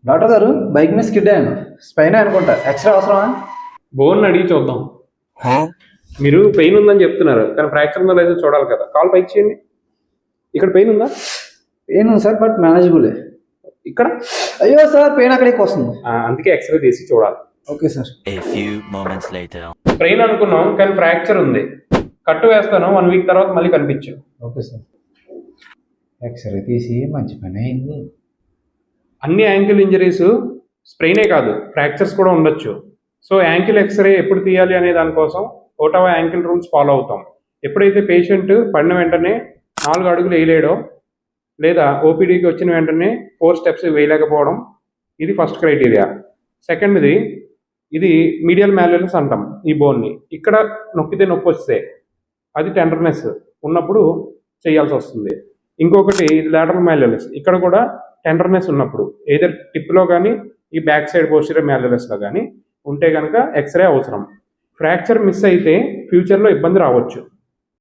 Doctor గారు bike మీద skid అయ్యాను. స్పైన్ అనుకుంటా. ఎక్స్రే అవసరమా? బోన్ అడిగి చూద్దాం. మీరు పెయిన్ ఉందని చెప్తున్నారు, కానీ ఫ్రాక్చర్ ఉందో లేదో చూడాలి కదా. కాల్ పైకి చేయండి. ఇక్కడ పెయిన్ ఉందా? పెయిన్ ఉంది సార్, బట్ మేనేజబుల్. ఇక్కడ అయ్యో సార్, పెయిన్ అక్కడికి వస్తుంది. అందుకే ఎక్స్రే తీసి చూడాలి. Okay sir. పెయిన్ అనుకున్నాం, కానీ ఫ్రాక్చర్ ఉంది. కట్టు వేస్తాను, 1 వీక్ తర్వాత మళ్ళీ కనిపించు. Okay sir. ఎక్స్రే తీసి మంచి పని అయింది. అన్ని యాంకిల్ ఇంజరీస్ స్ప్రెయినే కాదు, ఫ్రాక్చర్స్ కూడా ఉండొచ్చు. సో యాంకిల్ ఎక్స్రే ఎప్పుడు తీయాలి అనే దానికోసం ఓటావా యాంకిల్ రూల్స్ ఫాలో అవుతాం. ఎప్పుడైతే పేషెంట్ పడిన వెంటనే 4 అడుగులు వేయలేడో, లేదా ఓపీడీకి వచ్చిన వెంటనే 4 స్టెప్స్ వేయలేకపోవడం, ఇది ఫస్ట్ క్రైటీరియా. సెకండ్ది, ఇది మీడియల్ మ్యాల్యులస్ అంటాం ఈ బోన్ని. ఇక్కడ నొక్కితే నొప్పి వస్తే అది టెండర్నెస్ ఉన్నప్పుడు చేయాల్సి వస్తుంది. ఇంకొకటి లాటరల్ మ్యాల్యులస్, ఇక్కడ కూడా టెండర్నెస్ ఉన్నప్పుడు ఏదర్ టిప్లో కానీ ఈ బ్యాక్ సైడ్ పోస్టీరియర్ మ్యాల్యులస్లో కానీ ఉంటే కనుక ఎక్స్రే అవసరం. ఫ్రాక్చర్ మిస్ అయితే ఫ్యూచర్లో ఇబ్బంది రావచ్చు.